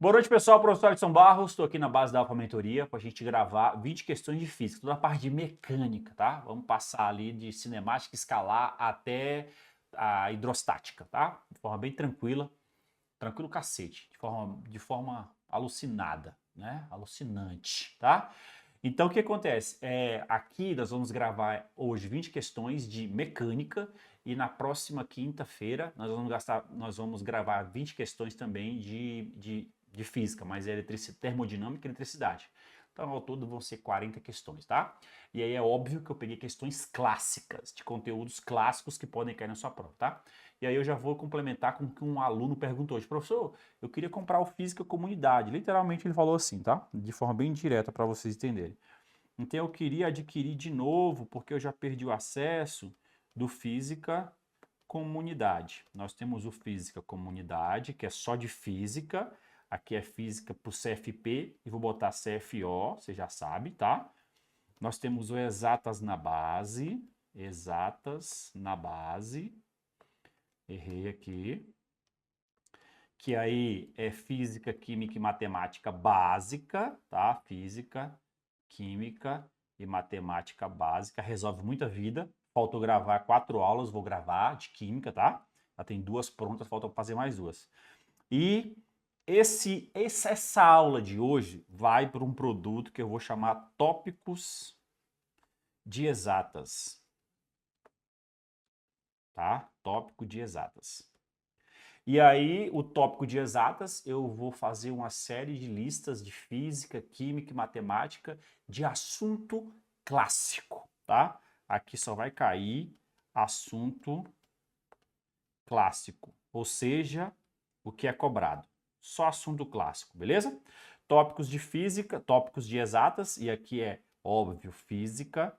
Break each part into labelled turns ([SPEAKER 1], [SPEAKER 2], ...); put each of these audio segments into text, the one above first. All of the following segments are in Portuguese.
[SPEAKER 1] Boa noite, pessoal. Professor Alisson Barros, estou aqui na base da Alfa Mentoria para a gente gravar 20 questões de física, toda a parte de mecânica, tá? Vamos passar ali de cinemática, escalar até a hidrostática, tá? De forma bem tranquila, tranquilo cacete, de forma alucinada, né? Alucinante, tá? Então, o que acontece? Aqui nós vamos gravar hoje 20 questões de mecânica e na próxima quinta-feira nós vamos gravar 20 questões também de física, mas é termodinâmica e eletricidade. Então, ao todo vão ser 40 questões, tá? E aí é óbvio que eu peguei questões clássicas, de conteúdos clássicos que podem cair na sua prova, tá? E aí eu já vou complementar com o que um aluno perguntou hoje. Professor, eu queria comprar o Física Comunidade. Literalmente ele falou assim, tá? De forma bem direta para vocês entenderem. Então eu queria adquirir de novo, porque eu já perdi o acesso do Física Comunidade. Nós temos o Física Comunidade, que é só de física. Aqui é física para o CFP e vou botar CFO, você já sabe, tá? Nós temos o Exatas na Base. Exatas na Base. Errei aqui. Que aí é Física, Química e Matemática Básica, tá? Física, Química e Matemática Básica. Resolve muita vida. Faltou gravar 4 aulas, vou gravar de Química, tá? Já tem 2 prontas, falta fazer mais 2. E essa aula de hoje vai para um produto que eu vou chamar Tópicos de Exatas. Tá? Tópico de Exatas. E aí, o tópico de exatas, eu vou fazer uma série de listas de física, química e matemática de assunto clássico, tá? Aqui só vai cair assunto clássico, ou seja, o que é cobrado. Só assunto clássico, beleza? Tópicos de física, tópicos de exatas, e aqui é óbvio, física,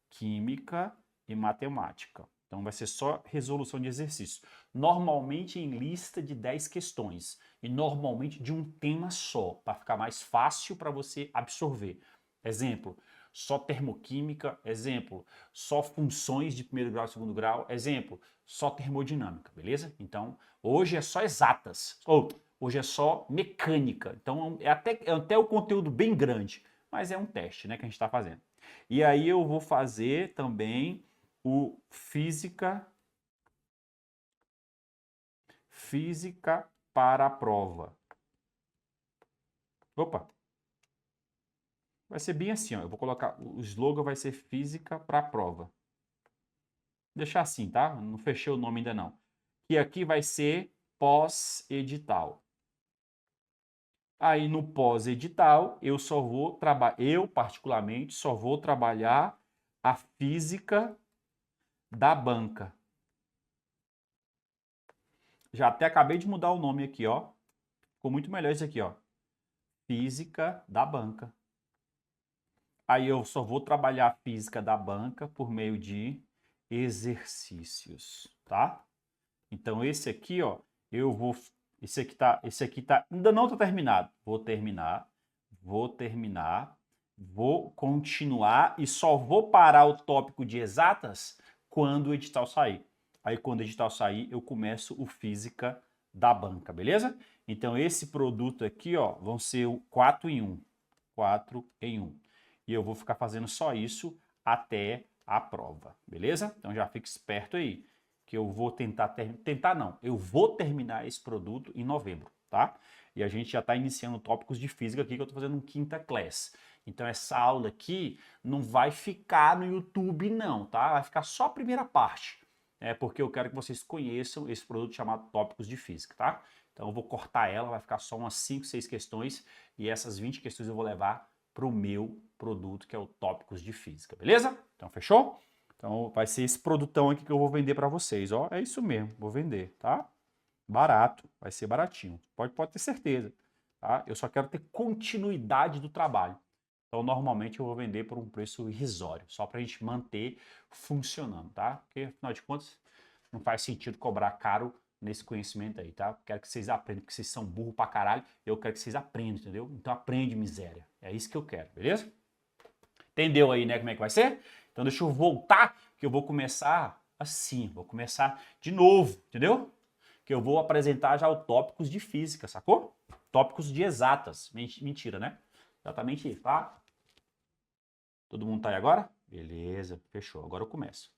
[SPEAKER 1] química e matemática. Então vai ser só resolução de exercício. Normalmente em lista de 10 questões e normalmente de um tema só, para ficar mais fácil para você absorver. Exemplo, só termoquímica, exemplo, só funções de primeiro grau e segundo grau, exemplo, só termodinâmica, beleza? Então, hoje é só exatas, ou hoje é só mecânica. Então, é até o conteúdo bem grande, mas é um teste, né, que a gente está fazendo. E aí eu vou fazer também o física para a prova. Opa! Vai ser bem assim, ó. Eu vou colocar, o slogan vai ser física para a prova. Vou deixar assim, tá? Não fechei o nome ainda não. E aqui vai ser pós-edital. Aí no pós-edital, eu particularmente só vou trabalhar a física da banca. Já até acabei de mudar o nome aqui, ó. Ficou muito melhor isso aqui, ó. Física da banca. Aí eu só vou trabalhar a física da banca por meio de exercícios, tá? Então esse aqui, ó, esse aqui tá, ainda não tá terminado. Vou terminar, vou continuar e só vou parar o tópico de exatas quando o edital sair. Aí quando o edital sair, eu começo o física da banca, beleza? Então esse produto aqui, ó, vão ser o 4 em 1. 4 em 1. E eu vou ficar fazendo só isso até a prova, beleza? Então já fique esperto aí, que eu vou eu vou terminar esse produto em novembro, tá? E a gente já está iniciando tópicos de física aqui, que eu estou fazendo um quinta class. Então essa aula aqui não vai ficar no YouTube não, tá? Vai ficar só a primeira parte, porque eu quero que vocês conheçam esse produto chamado Tópicos de Física, tá? Então eu vou cortar ela, vai ficar só umas 5, 6 questões, e essas 20 questões eu vou levar para o meu produto, que é o Tópicos de Física, beleza? Então, fechou? Então, vai ser esse produtão aqui que eu vou vender para vocês, ó. É isso mesmo, vou vender, tá? Barato, vai ser baratinho. Pode ter certeza, tá? Eu só quero ter continuidade do trabalho. Então, normalmente eu vou vender por um preço irrisório, só para a gente manter funcionando, tá? Porque, afinal de contas, não faz sentido cobrar caro nesse conhecimento aí, tá? Quero que vocês aprendam, porque vocês são burro pra caralho, eu quero que vocês aprendam, entendeu? Então aprende, miséria. É isso que eu quero, beleza? Entendeu aí, né, como é que vai ser? Então deixa eu voltar, que eu vou começar assim, vou começar de novo, entendeu? Que eu vou apresentar já os tópicos de física, sacou? tópicos de exatas. Mentira, né? Exatamente isso, tá? Todo mundo tá aí agora? Beleza, fechou. Agora eu começo.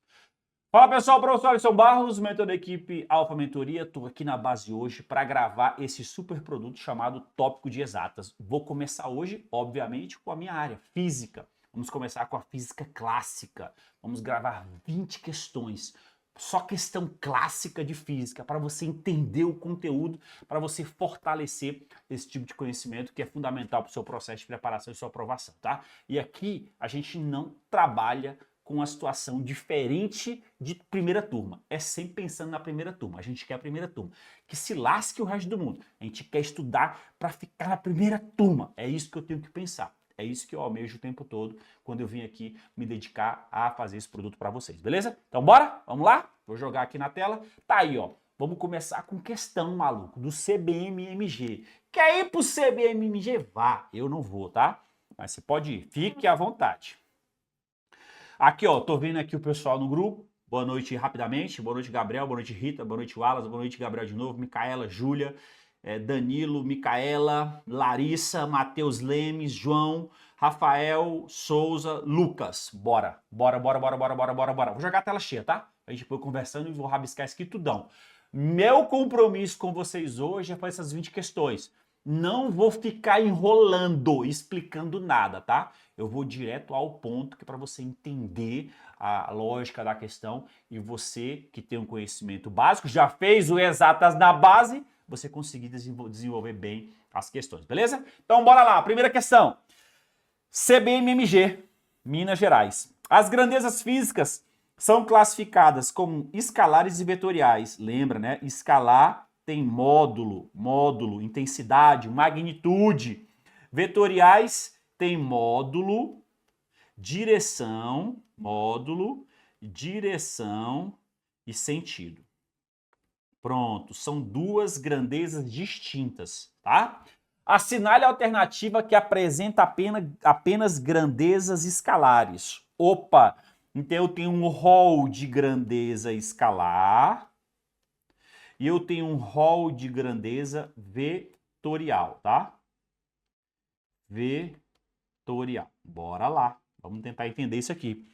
[SPEAKER 1] Fala pessoal, professor Alisson Barros, mentor da equipe Alfa Mentoria. Estou aqui na base hoje para gravar esse super produto chamado Tópico de Exatas. Vou começar hoje, obviamente, com a minha área, física. Vamos começar com a física clássica. Vamos gravar 20 questões. Só questão clássica de física, para você entender o conteúdo, para você fortalecer esse tipo de conhecimento que é fundamental para o seu processo de preparação e sua aprovação, tá? E aqui a gente não trabalha com uma situação diferente de primeira turma. É sempre pensando na primeira turma. A gente quer a primeira turma. Que se lasque o resto do mundo. A gente quer estudar para ficar na primeira turma. É isso que eu tenho que pensar. É isso que eu almejo o tempo todo quando eu vim aqui me dedicar a fazer esse produto para vocês, beleza? Então bora? Vamos lá? Vou jogar aqui na tela. Tá aí, ó. Vamos começar com questão, maluco, do CBMMG. Quer ir pro CBMMG? Vá. Eu não vou, tá? Mas você pode ir. Fique à vontade. Aqui, ó, tô vendo aqui o pessoal no grupo. Boa noite rapidamente. Boa noite, Gabriel. Boa noite, Rita. Boa noite, Wallace. Boa noite, Gabriel de novo. Micaela, Júlia, Danilo, Micaela, Larissa, Matheus Lemes, João, Rafael, Souza, Lucas. Bora. Bora. Vou jogar a tela cheia, tá? A gente foi conversando e vou rabiscar isso aqui tudão. Meu compromisso com vocês hoje é fazer essas 20 questões. Não vou ficar enrolando, explicando nada, tá? Eu vou direto ao ponto, que é para você entender a lógica da questão e você que tem um conhecimento básico, já fez o exatas na base, você conseguir desenvolver bem as questões, beleza? Então bora lá, primeira questão. CBMMG, Minas Gerais. As grandezas físicas são classificadas como escalares e vetoriais. Lembra, né? Escalar tem módulo, intensidade, magnitude. Vetoriais tem módulo, direção e sentido. Pronto, são duas grandezas distintas, tá? Assinale a alternativa que apresenta apenas grandezas escalares. Opa, então eu tenho um rol de grandeza escalar e eu tenho um rol de grandeza vetorial, tá? Vetorial. Bora lá. Vamos tentar entender isso aqui.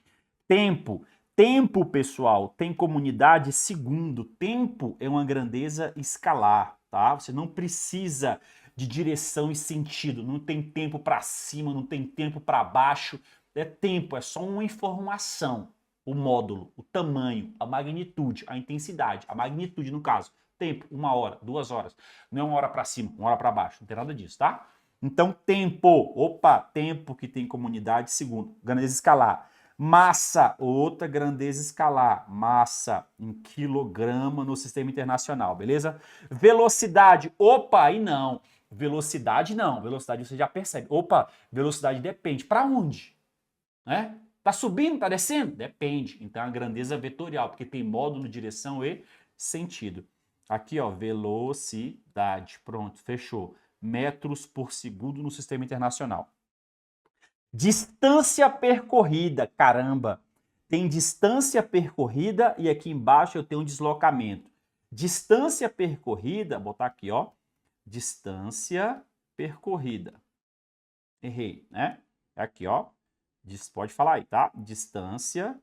[SPEAKER 1] Tempo. Tempo, pessoal, tem comunidade segundo. Tempo é uma grandeza escalar, tá? Você não precisa de direção e sentido. Não tem tempo para cima, não tem tempo para baixo. É tempo, é só uma informação. O módulo, o tamanho, a magnitude, a intensidade. A magnitude, no caso, tempo, 1 hora, 2 horas. Não é 1 hora para cima, 1 hora para baixo. Não tem nada disso, tá? Então, tempo. Opa, tempo que tem comunidade segundo. Grandeza escalar. Massa, outra grandeza escalar. Massa em quilograma no sistema internacional, beleza? Velocidade. Opa, aí não. Velocidade não. Velocidade você já percebe. Opa, velocidade depende. Para onde? Né? Tá subindo, tá descendo? Depende. Então, a grandeza vetorial, porque tem módulo, direção e sentido. Aqui, ó, velocidade. Pronto, fechou. Metros por segundo no sistema internacional. Distância percorrida. Caramba, tem distância percorrida e aqui embaixo eu tenho um deslocamento. Distância percorrida, vou botar aqui, ó. Distância percorrida. Errei, né? Aqui, ó. Pode falar aí, tá? Distância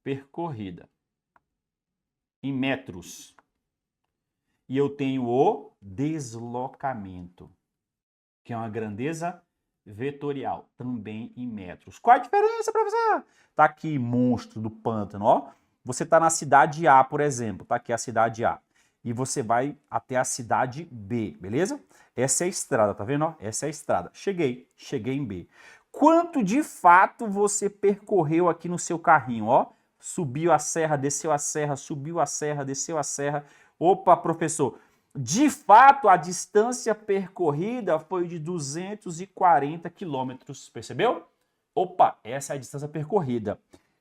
[SPEAKER 1] percorrida em metros. E eu tenho o deslocamento, que é uma grandeza vetorial, também em metros. Qual a diferença, professor? Tá aqui, monstro do pântano, ó. Você tá na cidade A, por exemplo. Tá aqui a cidade A. E você vai até a cidade B, beleza? Essa é a estrada, tá vendo? Ó? Essa é a estrada. Cheguei em B. Quanto de fato você percorreu aqui no seu carrinho, ó? Subiu a serra, desceu a serra, subiu a serra, desceu a serra. Opa, professor, de fato a distância percorrida foi de 240 quilômetros, percebeu? Opa, essa é a distância percorrida.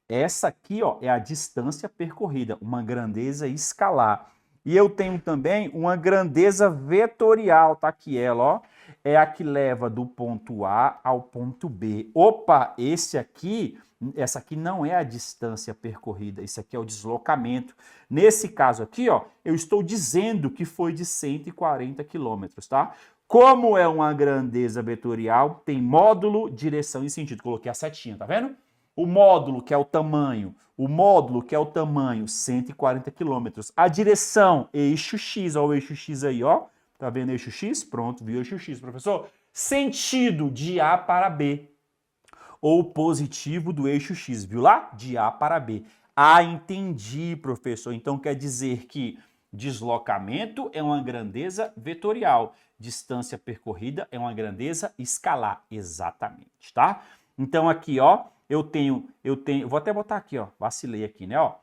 [SPEAKER 1] Essa aqui, ó, é a distância percorrida, uma grandeza escalar. E eu tenho também uma grandeza vetorial, tá aqui ela, ó. É a que leva do ponto A ao ponto B. Opa, essa aqui não é a distância percorrida, isso aqui é o deslocamento. Nesse caso aqui, ó, eu estou dizendo que foi de 140 quilômetros, tá? Como é uma grandeza vetorial, tem módulo, direção e sentido. Coloquei a setinha, tá vendo? O módulo, que é o tamanho, 140 quilômetros. A direção, eixo X, ó, o eixo X aí, ó. Tá vendo eixo X? Pronto, viu o eixo X, professor? Sentido de A para B. Ou positivo do eixo X, viu lá? De A para B. Ah, entendi, professor. Então quer dizer que deslocamento é uma grandeza vetorial. Distância percorrida é uma grandeza escalar. Exatamente, tá? Então aqui, ó, eu tenho, vou até botar aqui, ó, vacilei aqui, né, ó.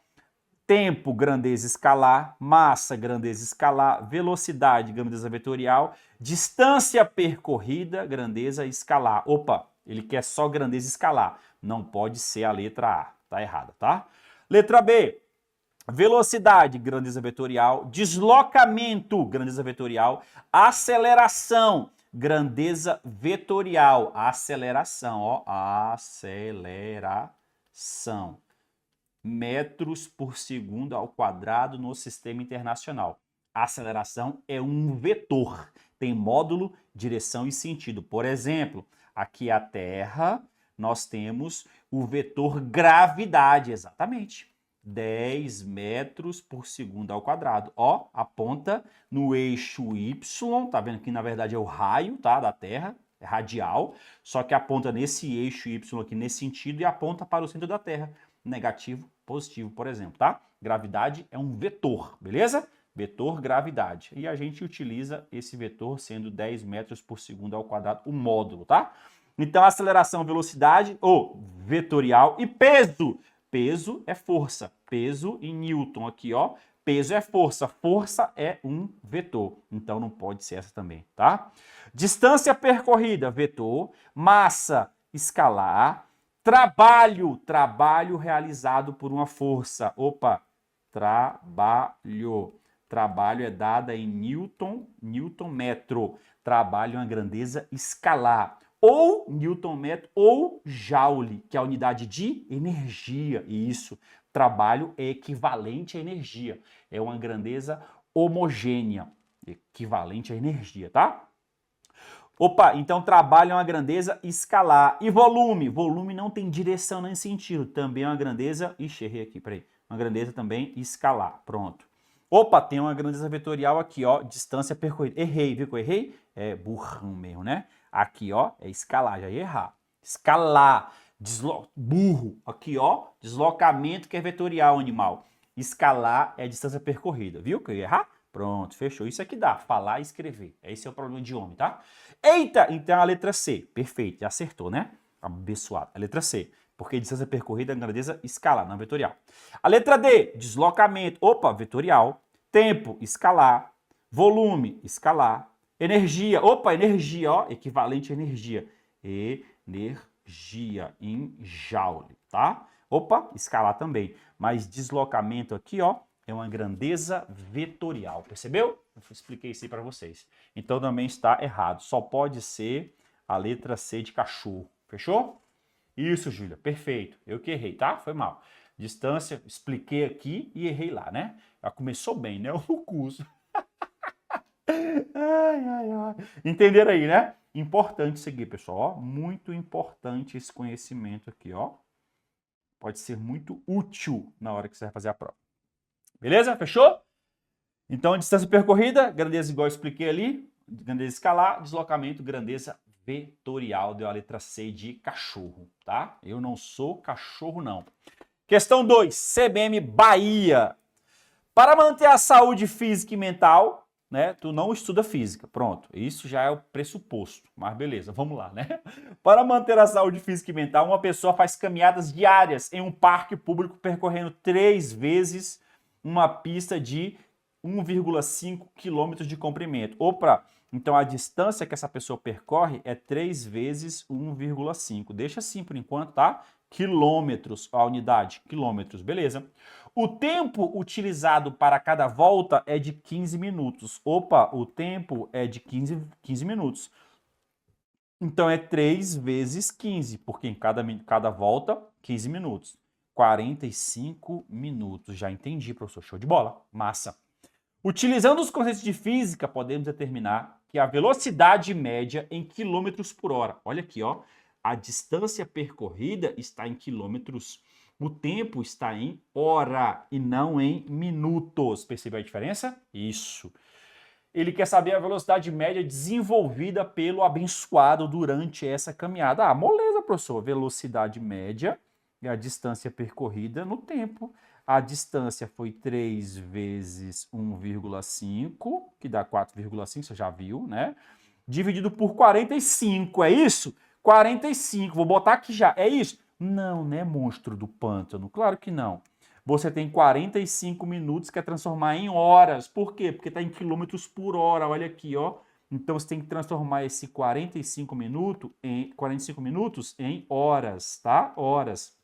[SPEAKER 1] Tempo, grandeza escalar, massa, grandeza escalar, velocidade, grandeza vetorial, distância percorrida, grandeza escalar. Opa, ele quer só grandeza escalar. Não pode ser a letra A, tá errada, tá? Letra B, velocidade, grandeza vetorial, deslocamento, grandeza vetorial, aceleração, grandeza vetorial, aceleração, ó, aceleração. Metros por segundo ao quadrado no sistema internacional. A aceleração é um vetor, tem módulo, direção e sentido. Por exemplo, aqui a Terra, nós temos o vetor gravidade, exatamente. 10 metros por segundo ao quadrado. Ó, aponta no eixo Y, tá vendo que na verdade é o raio, tá, da Terra, é radial, só que aponta nesse eixo Y aqui nesse sentido e aponta para o centro da Terra. Negativo, positivo, por exemplo, tá? Gravidade é um vetor, beleza? Vetor gravidade. E a gente utiliza esse vetor sendo 10 metros por segundo ao quadrado, o módulo, tá? Então, aceleração, velocidade, ou vetorial, e peso. Peso é força. Peso em Newton aqui, ó. Peso é força. Força é um vetor. Então, não pode ser essa também, tá? Distância percorrida, vetor. Massa, escalar. Trabalho, trabalho realizado por uma força. Opa, trabalho. Trabalho é dada em Newton, Newton metro. Trabalho é uma grandeza escalar. Ou Newton metro ou Joule, que é a unidade de energia. Isso, trabalho é equivalente à energia. É uma grandeza homogênea, equivalente à energia, tá? Opa, então trabalho é uma grandeza escalar. E volume? Volume não tem direção nem sentido. Também é uma grandeza... Ixi, errei aqui, peraí. Uma grandeza também escalar. Pronto. Opa, tem uma grandeza vetorial aqui, ó. Distância percorrida. Errei, viu que eu errei? É burrão mesmo, né? Aqui, ó, é escalar. Já ia errar. Escalar. Burro. Aqui, ó. Deslocamento que é vetorial, animal. Escalar é distância percorrida. Viu que eu ia errar? Pronto, fechou. Isso aqui dá, falar e escrever. Esse é o problema de homem, tá? Eita, então a letra C. Perfeito, já acertou, né? Abençoado. A letra C, porque distância percorrida é grandeza escalar, não vetorial. A letra D, deslocamento. Opa, vetorial. Tempo, escalar. Volume, escalar. Energia. Opa, energia, ó, equivalente a energia. Energia em joule, tá? Opa, escalar também. Mas deslocamento aqui, ó, é uma grandeza vetorial, percebeu? Eu expliquei isso aí para vocês. Então também está errado, só pode ser a letra C de cachorro, fechou? Isso, Júlia, perfeito. Eu que errei, tá? Foi mal. Distância, expliquei aqui e errei lá, né? Já começou bem, né? O curso. Ai, ai, ai. Entenderam aí, né? Importante seguir, pessoal. Ó, muito importante esse conhecimento aqui, ó. Pode ser muito útil na hora que você vai fazer a prova. Beleza? Fechou? Então, distância percorrida, grandeza igual eu expliquei ali, grandeza escalar, deslocamento, grandeza vetorial, deu a letra C de cachorro, tá? Eu não sou cachorro, não. Questão 2, CBM Bahia. Para manter a saúde física e mental, né, tu não estuda física, pronto, isso já é o pressuposto, mas beleza, vamos lá, né? Para manter a saúde física e mental, uma pessoa faz caminhadas diárias em um parque público percorrendo 3 vezes uma pista de 1,5 quilômetros de comprimento. Opa, então a distância que essa pessoa percorre é 3 vezes 1,5. Deixa assim por enquanto, tá? Quilômetros, a unidade, quilômetros, beleza. O tempo utilizado para cada volta é de 15 minutos. Opa, o tempo é de 15 minutos. Então é 3 vezes 15, porque em cada volta, 15 minutos. 45 minutos. Já entendi, professor. Show de bola. Massa. Utilizando os conceitos de física, podemos determinar que a velocidade média em quilômetros por hora. Olha aqui, ó. A distância percorrida está em quilômetros. O tempo está em hora e não em minutos. Percebeu a diferença? Isso. Ele quer saber a velocidade média desenvolvida pelo abençoado durante essa caminhada. Ah, moleza, professor. Velocidade média é a distância percorrida no tempo. A distância foi 3 vezes 1,5, que dá 4,5, você já viu, né? Dividido por 45, é isso? 45, vou botar aqui já, é isso? Não, né, monstro do pântano? Claro que não. Você tem 45 minutos, quer transformar em horas. Por quê? Porque está em quilômetros por hora, olha aqui, ó. Então você tem que transformar esse 45 minutos em horas, tá? Horas.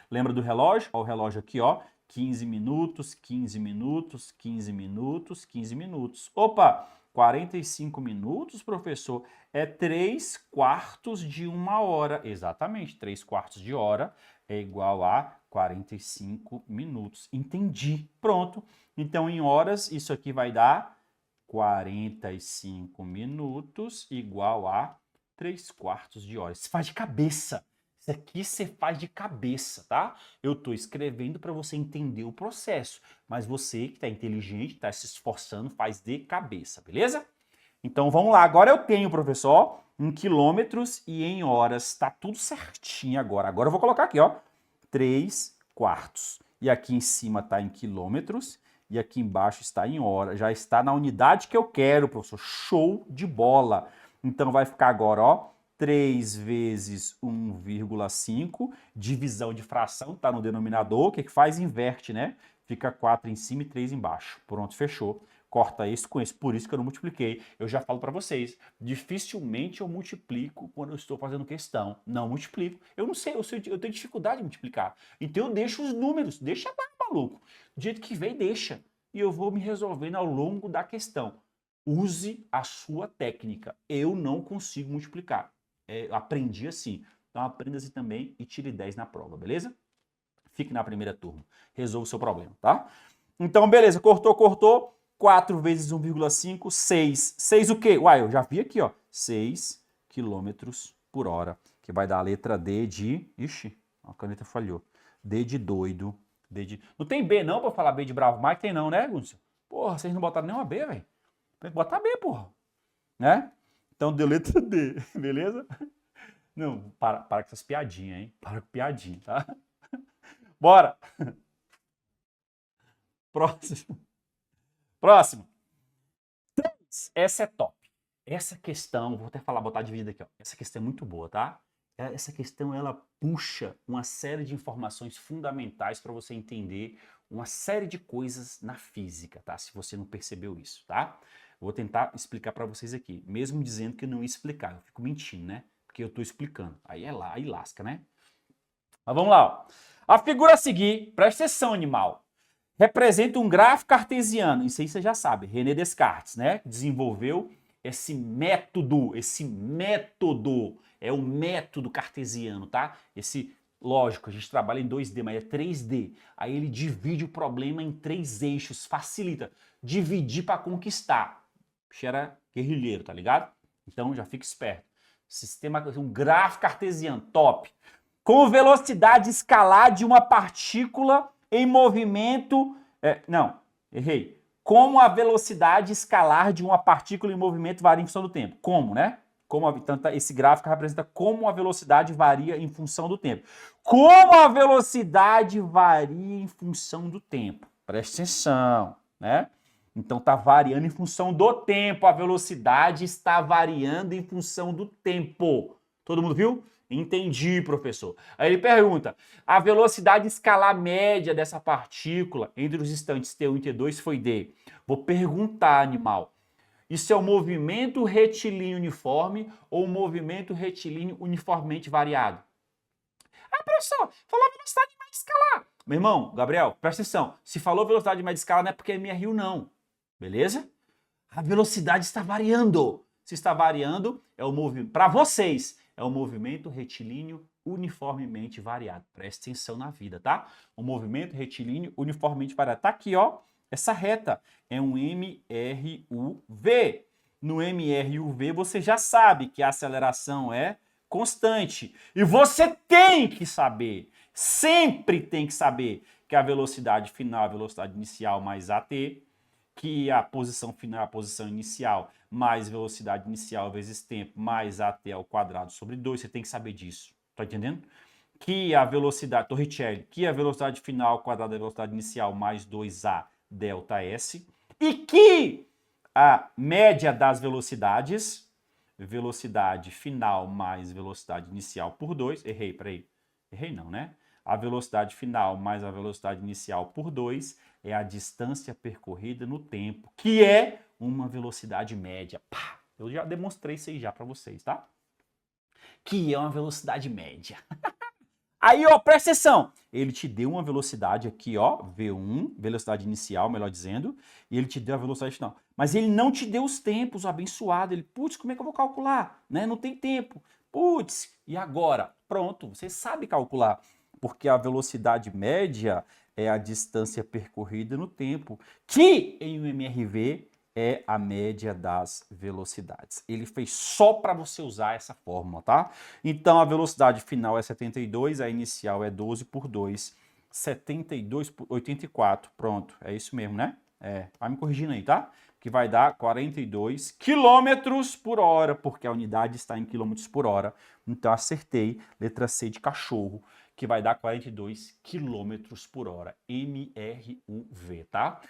[SPEAKER 1] Lembra do relógio? Ó, o relógio aqui, ó. 15 minutos, 15 minutos, 15 minutos, 15 minutos. Opa! 45 minutos, professor, é 3/4 de uma hora. Exatamente, 3/4 de hora é igual a 45 minutos. Entendi. Pronto. Então, em horas, isso aqui vai dar 45 minutos igual a 3/4 de hora. Isso faz de cabeça. Isso aqui você faz de cabeça, tá? Eu estou escrevendo para você entender o processo, mas você que está inteligente, está se esforçando, faz de cabeça, beleza? Então vamos lá, agora eu tenho, professor, em quilômetros e em horas, está tudo certinho agora. Agora eu vou colocar aqui, ó, 3/4. E aqui em cima está em quilômetros e aqui embaixo está em horas. Já está na unidade que eu quero, professor. Show de bola! Então vai ficar agora, ó, 3 vezes 1,5, divisão de fração, está no denominador, o que faz? Inverte, né? Fica 4 em cima e 3 embaixo. Pronto, fechou. Corta esse com esse, por isso que eu não multipliquei. Eu já falo para vocês, dificilmente eu multiplico quando eu estou fazendo questão. Não multiplico. Eu não sei, eu tenho dificuldade de multiplicar. Então eu deixo os números, deixa lá, maluco. Do jeito que vem, deixa. E eu vou me resolvendo ao longo da questão. Use a sua técnica. Eu não consigo multiplicar. Aprendi assim. Então aprenda assim também e tire 10 na prova, beleza? Fique na primeira turma. Resolva o seu problema, tá? Então, beleza. Cortou. 4 vezes 1,5, 6. 6 o quê? Uai, eu já vi aqui, ó. 6 quilômetros por hora. Que vai dar a letra D de... Ixi, a caneta falhou. D de doido. D de... Não tem B não pra falar B de bravo, mas tem não, né, Gúncio? Porra, vocês não botaram nenhuma B, velho. Tem que botar B, porra. Né? Então deu letra D, beleza? Não, para com essas piadinhas, hein? Para com piadinha, tá? Bora! Próximo. 3. Essa é top. Essa questão, vou até botar dividida aqui, ó. Essa questão é muito boa, tá? Essa questão, ela puxa uma série de informações fundamentais para você entender uma série de coisas na física, tá? Se você não percebeu isso, tá? Vou tentar explicar para vocês aqui, mesmo dizendo que eu não ia explicar. Eu fico mentindo, né? Porque eu estou explicando. Aí lasca, né? Mas vamos lá, ó. A figura a seguir, presta atenção, animal, representa um gráfico cartesiano. Isso aí você já sabe, René Descartes, né? Desenvolveu esse método, é o método cartesiano, tá? Lógico, a gente trabalha em 2D, mas é 3D. Aí ele divide o problema em 3 eixos, facilita. Dividir para conquistar. Era guerrilheiro, tá ligado? Então já fica esperto. Um gráfico cartesiano, top. Com velocidade escalar de uma partícula em movimento... não, errei. Como a velocidade escalar de uma partícula em movimento varia em função do tempo. Como, né? Então, esse gráfico representa como a velocidade varia em função do tempo. Como a velocidade varia em função do tempo. Presta atenção, né? Então, está variando em função do tempo. A velocidade está variando em função do tempo. Todo mundo viu? Entendi, professor. Aí ele pergunta, a velocidade escalar média dessa partícula entre os instantes T1 e T2 foi D. Vou perguntar, animal, isso é o movimento retilíneo uniforme ou o movimento retilíneo uniformemente variado? Ah, professor, falou velocidade média escalar. Meu irmão, Gabriel, presta atenção. Se falou velocidade média escalar não é porque é MRU, não. Beleza? A velocidade está variando. Se está variando, é o movimento. Para vocês, é o movimento retilíneo uniformemente variado. Presta atenção na vida, tá? O movimento retilíneo uniformemente variado. Tá aqui, ó. Essa reta é um MRUV. no MR e UV, você já sabe que a aceleração é constante. E você tem que saber, sempre tem que saber, que a velocidade final é a velocidade inicial mais AT, que a posição final é a posição inicial mais velocidade inicial vezes tempo mais AT ao quadrado sobre 2. Você tem que saber disso. Tá entendendo? Que a velocidade, Torricelli, que a velocidade final ao quadrado da velocidade inicial mais 2A delta S. E que a média das velocidades, velocidade final mais velocidade inicial por 2, peraí, errei não, né? A velocidade final mais a velocidade inicial por 2 é a distância percorrida no tempo, que é uma velocidade média. Pá, eu já demonstrei isso aí já para vocês, tá? Que é uma velocidade média. Aí, ó, presta atenção. Ele te deu uma velocidade aqui, ó, V1, velocidade inicial, melhor dizendo, e ele te deu a velocidade final. Mas ele não te deu os tempos, abençoado. Ele, putz, como é que eu vou calcular? Né? Não tem tempo. Putz, e agora? Pronto, você sabe calcular, porque a velocidade média é a distância percorrida no tempo, que em um MRV é a média das velocidades. Ele fez só para você usar essa fórmula, tá? Então, a velocidade final é 72, a inicial é 12 por 2, 72 por 84, pronto, é isso mesmo, né? Vai me corrigindo aí, tá? Que vai dar 42 quilômetros por hora, porque a unidade está em quilômetros por hora. Então, acertei, letra C de cachorro, que vai dar 42 quilômetros por hora, MRUV, tá?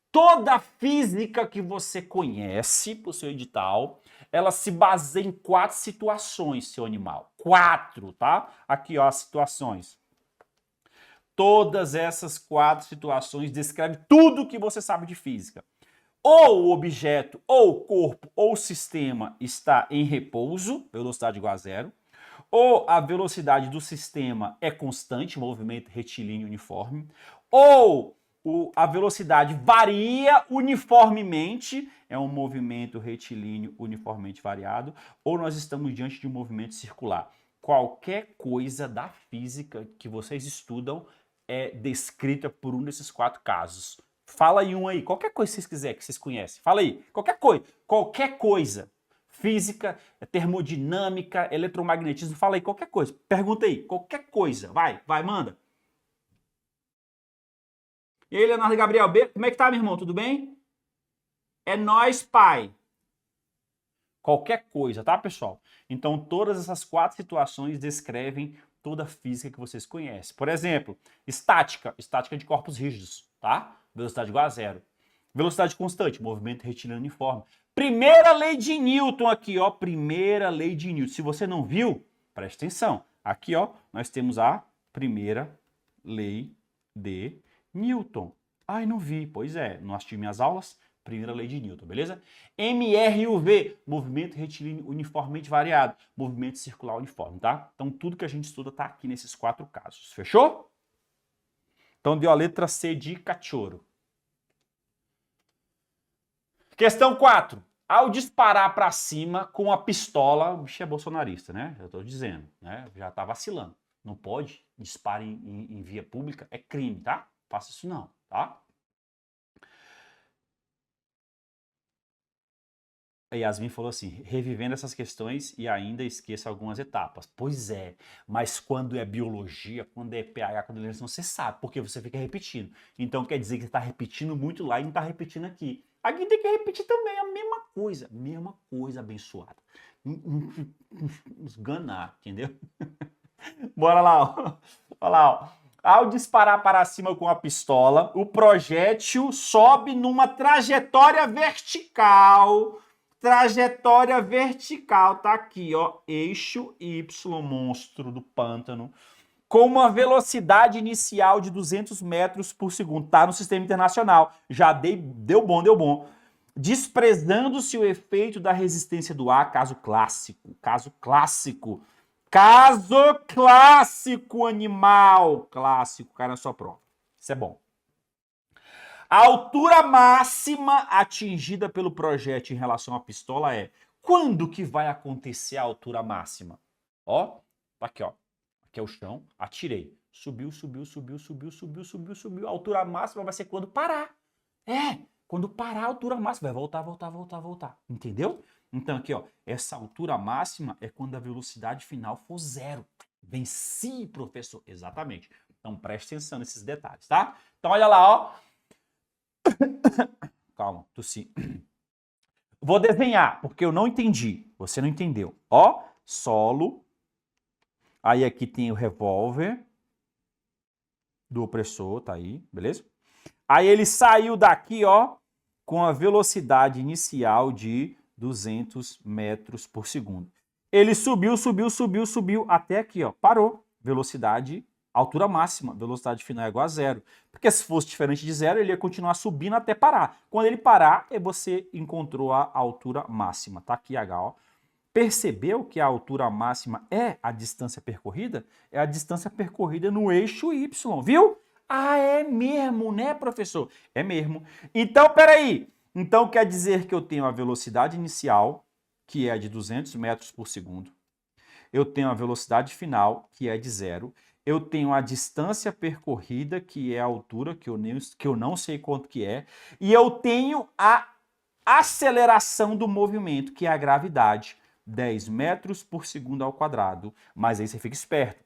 [SPEAKER 1] Toda a física que você conhece para o seu edital, ela se baseia em 4 situações, seu animal. 4, tá? Aqui, ó, as situações. Todas essas 4 situações descrevem tudo que você sabe de física. Ou o objeto, ou o corpo, ou o sistema está em repouso, velocidade igual a zero. Ou a velocidade do sistema é constante, movimento retilíneo uniforme. Ou a velocidade varia uniformemente, é um movimento retilíneo uniformemente variado, ou nós estamos diante de um movimento circular. Qualquer coisa da física que vocês estudam é descrita por um desses 4 casos. Fala aí um aí, qualquer coisa que vocês quiserem, que vocês conhecem. Fala aí, qualquer coisa. Física, termodinâmica, eletromagnetismo, fala aí, qualquer coisa. Pergunta aí, qualquer coisa. Vai, manda. E aí, Leonardo Gabriel, como é que tá, meu irmão? Tudo bem? É nóis, pai. Qualquer coisa, tá, pessoal? Então, todas essas 4 situações descrevem toda a física que vocês conhecem. Por exemplo, estática de corpos rígidos, tá? Velocidade igual a zero. Velocidade constante, movimento retilíneo uniforme. Primeira lei de Newton aqui, ó, primeira lei de Newton. Se você não viu, preste atenção. Aqui, ó, nós temos a primeira lei de Newton. Ai, não vi. Pois é, não assisti minhas aulas. Primeira lei de Newton, beleza? MRUV, movimento retilíneo uniformemente variado, movimento circular uniforme, tá? Então, tudo que a gente estuda tá aqui nesses 4 casos, fechou? Então, deu a letra C de cachorro. Questão 4. Ao disparar para cima com a pistola, o bicho é bolsonarista, né? Eu tô dizendo, né? Já tá vacilando. Não pode, dispare em via pública, é crime, tá? Faça isso não, tá? A Yasmin falou assim, revivendo essas questões e ainda esqueça algumas etapas. Pois é, mas quando é biologia, quando é PH, quando é eleição, você sabe, porque você fica repetindo. Então quer dizer que você está repetindo muito lá e não está repetindo aqui. Aqui tem que repetir também a mesma coisa, abençoada. Esganar, entendeu? Bora lá, ó. Olha lá, ó. Ao disparar para cima com a pistola, o projétil sobe numa trajetória vertical. Trajetória vertical, tá aqui, ó. Eixo Y, monstro do pântano. Com uma velocidade inicial de 200 metros por segundo. Tá no sistema internacional. Já deu bom. Desprezando-se o efeito da resistência do ar, caso clássico. Caso clássico, animal. Clássico, cai na sua prova. Isso é bom. A altura máxima atingida pelo projétil em relação à pistola é... Quando que vai acontecer a altura máxima? Ó, aqui, ó. Aqui é o chão, atirei. Subiu. A altura máxima vai ser quando parar. Quando parar a altura máxima, vai voltar, voltar, voltar, voltar. Entendeu? Então aqui, ó, essa altura máxima é quando a velocidade final for zero. Venci, professor. Exatamente. Então preste atenção nesses detalhes, tá? Então olha lá, ó. Calma, tossi. Vou desenhar, porque eu não entendi. Você não entendeu. Ó, solo. Aí aqui tem o revólver do opressor, tá aí, beleza? Aí ele saiu daqui, ó, com a velocidade inicial de 200 metros por segundo. Ele subiu, subiu, subiu, subiu até aqui, ó, parou. Velocidade, altura máxima, velocidade final é igual a zero. Porque se fosse diferente de zero, ele ia continuar subindo até parar. Quando ele parar, você encontrou a altura máxima. Tá aqui H, ó. Percebeu que a altura máxima é a distância percorrida? É a distância percorrida no eixo Y, viu? Ah, é mesmo, né, professor? É mesmo. Então, peraí. Então, quer dizer que eu tenho a velocidade inicial, que é de 200 metros por segundo. Eu tenho a velocidade final, que é de zero. Eu tenho a distância percorrida, que é a altura, que eu não sei quanto que é. E eu tenho a aceleração do movimento, que é a gravidade. 10 metros por segundo ao quadrado. Mas aí você fica esperto.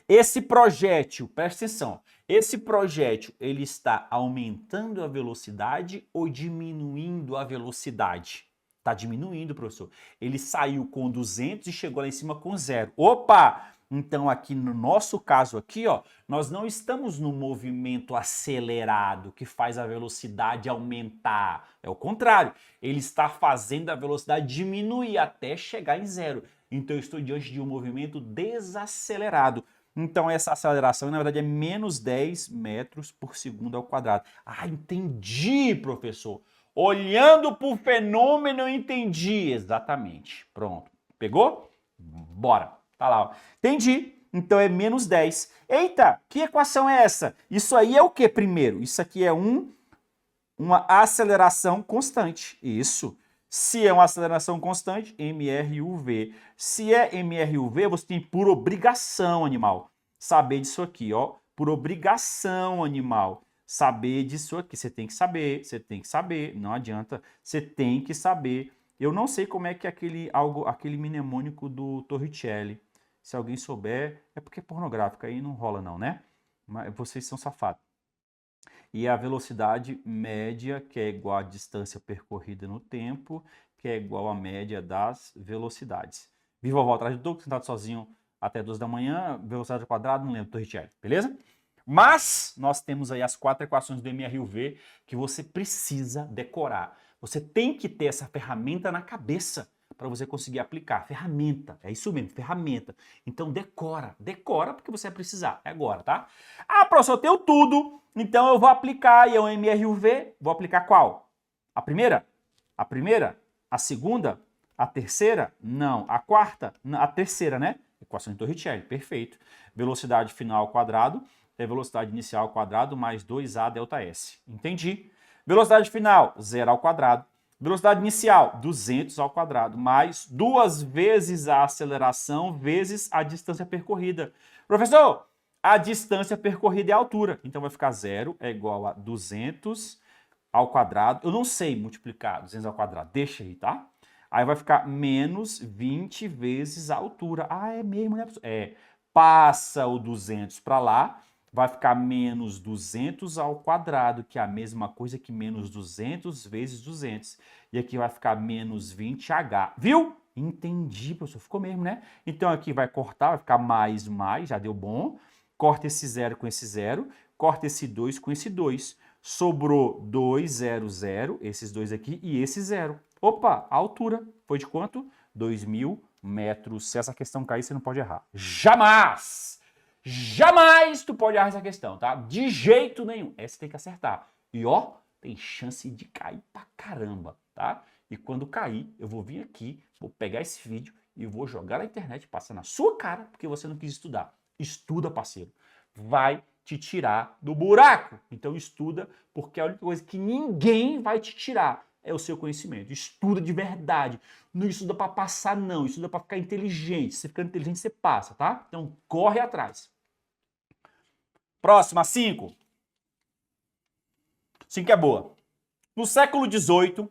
[SPEAKER 1] Esse projétil, presta atenção, esse projétil ele está aumentando a velocidade ou diminuindo a velocidade? Está diminuindo, professor. Ele saiu com 200 e chegou lá em cima com zero. Opa! Então aqui no nosso caso aqui, ó, nós não estamos no movimento acelerado que faz a velocidade aumentar. É o contrário. Ele está fazendo a velocidade diminuir até chegar em zero. Então eu estou diante de um movimento desacelerado. Então essa aceleração, na verdade, é menos 10 metros por segundo ao quadrado. Ah, entendi, professor. Olhando para o fenômeno, eu entendi. Exatamente. Pronto. Pegou? Bora. Tá lá, ó. Entendi. Então é menos 10. Eita, que equação é essa? Isso aí é o que primeiro? Isso aqui é uma aceleração constante. Isso. Se é uma aceleração constante, MRUV. Se é MRUV, você tem por obrigação, animal, saber disso aqui, ó. Por obrigação, animal, saber disso aqui. Você tem que saber, não adianta. Você tem que saber. Eu não sei como é que é aquele mnemônico do Torricelli. Se alguém souber, é porque é pornográfico, aí não rola não, né? Mas vocês são safados. E a velocidade média, que é igual à distância percorrida no tempo, que é igual à média das velocidades. Vi vovó atrás do Douglas, sentado sozinho até 2 da manhã, velocidade ao quadrado, não lembro, Torricelli, beleza? Mas nós temos aí as 4 equações do MRUV que você precisa decorar. Você tem que ter essa ferramenta na cabeça para você conseguir aplicar. Ferramenta, é isso mesmo, ferramenta. Então decora porque você vai precisar, é agora, tá? Ah, professor, eu tenho tudo, então eu vou aplicar, e é o MRUV, vou aplicar qual? A primeira? A primeira? A segunda? A terceira? Não. A quarta? A terceira, né? Equação de Torricelli, perfeito. Velocidade final ao quadrado é velocidade inicial ao quadrado mais 2A delta S. Entendi. Velocidade final, 0 ao quadrado. Velocidade inicial, 200 ao quadrado, mais 2 vezes a aceleração vezes a distância percorrida. Professor, a distância percorrida é a altura. Então vai ficar 0 é igual a 200 ao quadrado. Eu não sei multiplicar 200 ao quadrado, deixa aí, tá? Aí vai ficar menos 20 vezes a altura. Ah, é mesmo, né, professor? É, passa o 200 para lá, vai ficar menos 200 ao quadrado, que é a mesma coisa que menos 200 vezes 200. E aqui vai ficar menos 20H. Viu? Entendi, professor. Ficou mesmo, né? Então aqui vai cortar, vai ficar mais, já deu bom. Corta esse 0 com esse 0, corta esse 2 com esse 2. Sobrou 2, 0, 0, esses dois aqui e esse 0. Opa, a altura foi de quanto? 2.000 metros. Se essa questão cair, você não pode errar. Jamais! Jamais tu pode errar essa questão, tá? De jeito nenhum. Essa tem que acertar. E ó, tem chance de cair pra caramba, tá? E quando cair, eu vou vir aqui, vou pegar esse vídeo e vou jogar na internet, passar na sua cara, porque você não quis estudar. Estuda, parceiro. Vai te tirar do buraco. Então estuda, porque a única coisa que ninguém vai te tirar é o seu conhecimento. Estuda de verdade. Não estuda para passar, não. Estuda para ficar inteligente. Se você ficar inteligente, você passa, tá? Então corre atrás. Próxima, 5. 5 é boa. No século XVIII,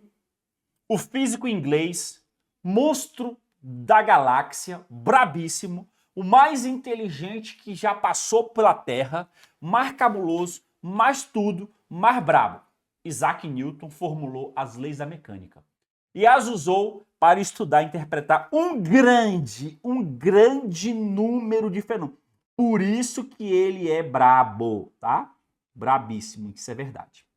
[SPEAKER 1] o físico inglês, monstro da galáxia, brabíssimo, o mais inteligente que já passou pela Terra, mais cabuloso, mais tudo, mais brabo. Isaac Newton formulou as leis da mecânica e as usou para estudar e interpretar um grande número de fenômenos. Por isso que ele é brabo, tá? Brabíssimo, isso é verdade.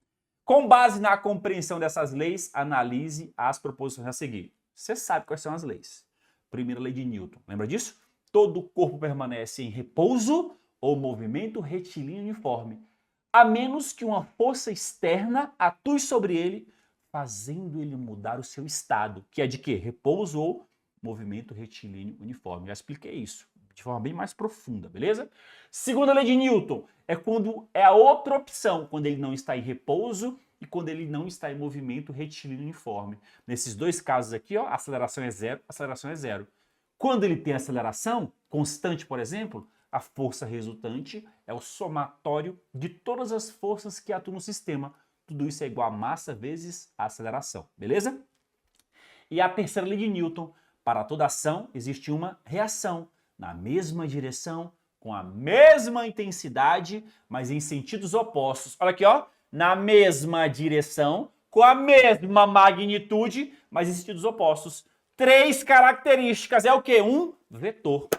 [SPEAKER 1] Com base na compreensão dessas leis, analise as proposições a seguir. Você sabe quais são as leis. Primeira lei de Newton, lembra disso? Todo corpo permanece em repouso ou movimento retilíneo uniforme, a menos que uma força externa atue sobre ele, fazendo ele mudar o seu estado, que é de quê? Repouso ou movimento retilíneo uniforme. Já expliquei isso de forma bem mais profunda, beleza? Segunda lei de Newton é quando é a outra opção, quando ele não está em repouso e quando ele não está em movimento retilíneo uniforme. Nesses dois casos aqui, ó, aceleração é zero, aceleração é zero. Quando ele tem aceleração constante, por exemplo, a força resultante é o somatório de todas as forças que atuam no sistema. Tudo isso é igual a massa vezes a aceleração, beleza? E a terceira lei de Newton, para toda ação existe uma reação na mesma direção, com a mesma intensidade, mas em sentidos opostos. Olha aqui, ó, na mesma direção, com a mesma magnitude, mas em sentidos opostos. Três características, é o quê? Um vetor,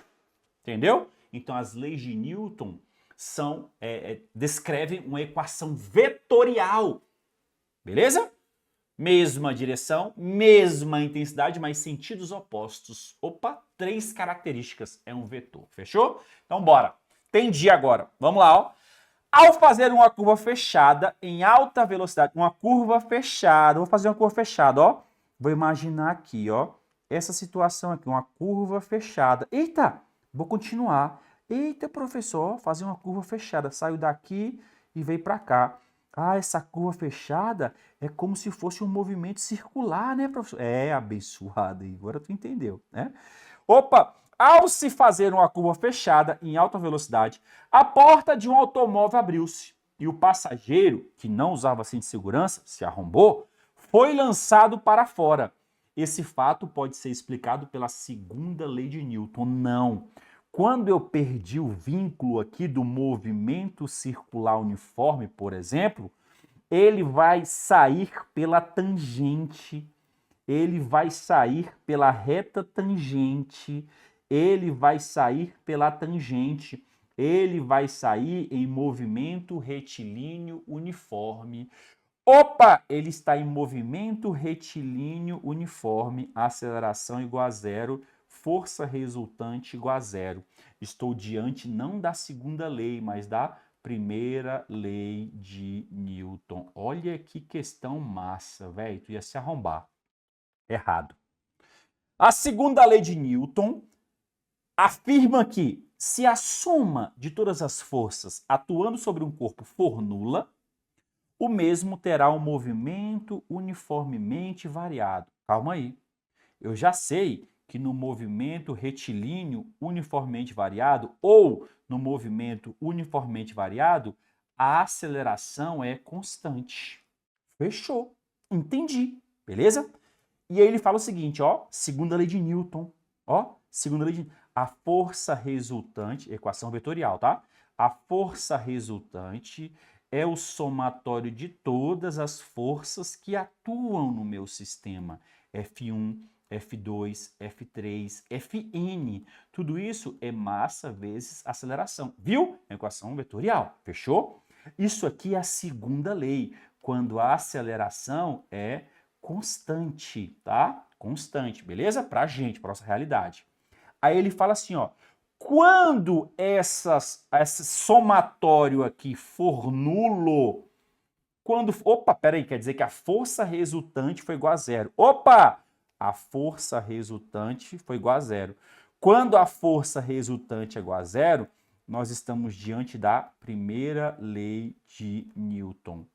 [SPEAKER 1] entendeu? Então as leis de Newton descrevem uma equação vetorial, beleza? Mesma direção, mesma intensidade, mas sentidos opostos. Opa, três características, é um vetor, fechou? Então bora, entendi agora, vamos lá, ó. Ao fazer uma curva fechada em alta velocidade, uma curva fechada, vou fazer uma curva fechada, ó. Vou imaginar aqui, ó, essa situação aqui, uma curva fechada. Eita, vou continuar. Eita, professor, fazer uma curva fechada, saio daqui e veio para cá. Ah, essa curva fechada é como se fosse um movimento circular, né, professor? É, abençoado, agora tu entendeu, né? Opa, ao se fazer uma curva fechada em alta velocidade, a porta de um automóvel abriu-se e o passageiro, que não usava cinto de segurança, se arrombou, foi lançado para fora. Esse fato pode ser explicado pela segunda lei de Newton. Não. Quando eu perdi o vínculo aqui do movimento circular uniforme, por exemplo, ele vai sair pela tangente, ele vai sair pela reta tangente, ele vai sair pela tangente, ele vai sair em movimento retilíneo uniforme. Opa, ele está em movimento retilíneo uniforme, aceleração igual a zero, força resultante igual a zero. Estou diante não da segunda lei, mas da primeira lei de Newton. Olha que questão massa, velho. Tu ia se arrombar. Errado. A segunda lei de Newton afirma que se a soma de todas as forças atuando sobre um corpo for nula, o mesmo terá um movimento uniformemente variado. Calma aí. Eu já sei que no movimento retilíneo uniformemente variado ou no movimento uniformemente variado, a aceleração é constante. Fechou. Entendi. Beleza? E aí ele fala o seguinte, ó, segunda lei de Newton, ó, segunda lei de a força resultante, equação vetorial, tá? A força resultante é o somatório de todas as forças que atuam no meu sistema. F1, F2, F3, Fn. Tudo isso é massa vezes aceleração. Viu? Equação vetorial. Fechou? Isso aqui é a segunda lei, quando a aceleração é constante, tá? Constante, beleza? Pra gente, pra nossa realidade. Aí ele fala assim, ó, quando esse somatório aqui for nulo, opa, peraí, quer dizer que a força resultante foi igual a zero. Opa, a força resultante foi igual a zero. Quando a força resultante é igual a zero, nós estamos diante da primeira lei de Newton.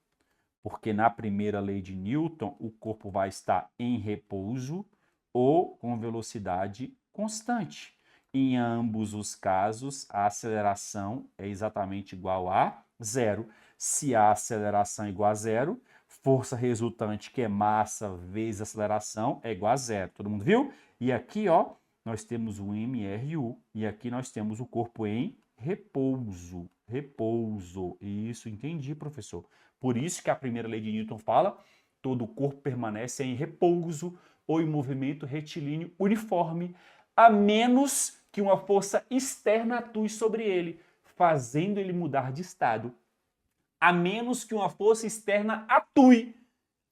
[SPEAKER 1] Porque na primeira lei de Newton, o corpo vai estar em repouso ou com velocidade constante. Em ambos os casos, a aceleração é exatamente igual a zero. Se a aceleração é igual a zero, Força resultante, que é massa vezes aceleração, é igual a zero. Todo mundo viu? E aqui, ó, nós temos o MRU e aqui nós temos o corpo em repouso. Repouso. Isso, entendi, professor. Por isso que a primeira lei de Newton fala: todo o corpo permanece em repouso ou em movimento retilíneo uniforme, a menos que uma força externa atue sobre ele, fazendo ele mudar de estado. A menos que uma força externa atue.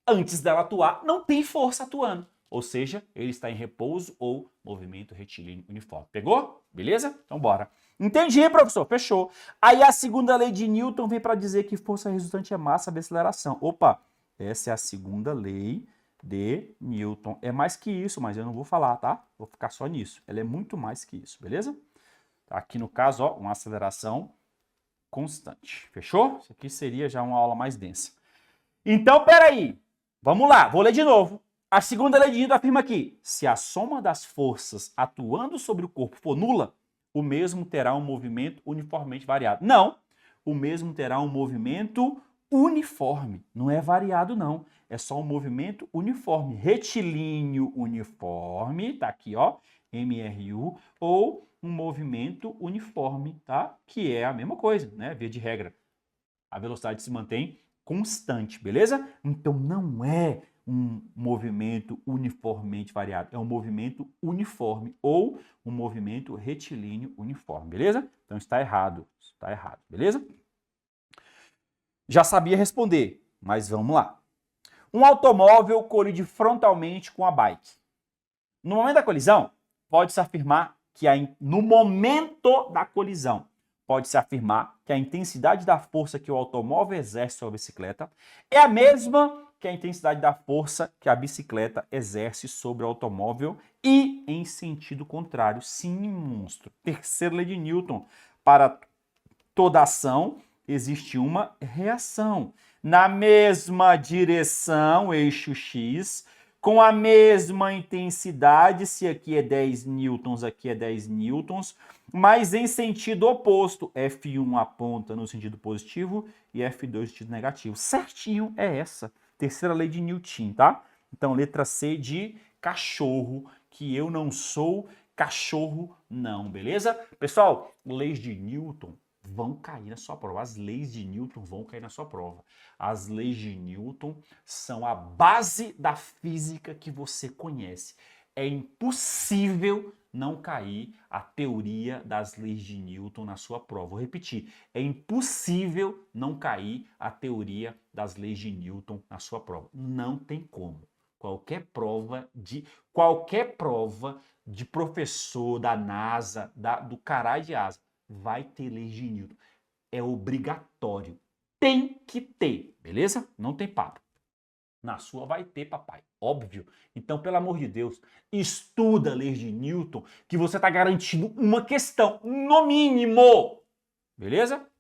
[SPEAKER 1] Antes dela atuar, não tem força atuando. Ou seja, ele está em repouso ou movimento retilíneo uniforme. Pegou? Beleza? Então bora. Entendi, professor. Fechou. Aí a segunda lei de Newton vem para dizer que força resultante é massa vezes aceleração. Opa, essa é a segunda lei de Newton. É mais que isso, mas eu não vou falar, tá? Vou ficar só nisso. Ela é muito mais que isso, beleza? Aqui no caso, ó, uma aceleração constante. Fechou? Isso aqui seria já uma aula mais densa. Então, peraí. Vamos lá, vou ler de novo. A segunda lei de Newton afirma que, se a soma das forças atuando sobre o corpo for nula, o mesmo terá um movimento uniformemente variado. Não, o mesmo terá um movimento uniforme. Não é variado, não. É só um movimento uniforme. Retilíneo uniforme, tá aqui, ó, MRU, ou um movimento uniforme, tá? Que é a mesma coisa, né? Via de regra. A velocidade se mantém constante, beleza? Então não é um movimento uniformemente variado, é um movimento uniforme ou um movimento retilíneo uniforme, beleza? Então está errado, beleza? Já sabia responder, mas vamos lá. Um automóvel colide frontalmente com a bike. No momento da colisão, pode-se afirmar que no momento da colisão, pode-se afirmar que a intensidade da força que o automóvel exerce sobre a bicicleta é a mesma que a intensidade da força que a bicicleta exerce sobre o automóvel e em sentido contrário. Sim, monstro. Terceira lei de Newton. Para toda ação existe uma reação. Na mesma direção, eixo X, com a mesma intensidade, se aqui é 10 newtons, aqui é 10 newtons, mas em sentido oposto. F1 aponta no sentido positivo e F2 no sentido negativo. Certinho é essa. Terceira lei de Newton, tá? Então, letra C de cachorro, que eu não sou cachorro, não, beleza? Pessoal, leis de Newton vão cair na sua prova. As leis de Newton vão cair na sua prova. As leis de Newton são a base da física que você conhece. É impossível não cair a teoria das leis de Newton na sua prova. Vou repetir, é impossível não cair a teoria das leis de Newton na sua prova. Não tem como. Qualquer prova de professor da NASA, do caralho de asa, vai ter leis de Newton. É obrigatório. Tem que ter, beleza? Não tem papo. Na sua vai ter, papai. Óbvio. Então, pelo amor de Deus, estuda leis de Newton, que você está garantindo uma questão, no mínimo. Beleza?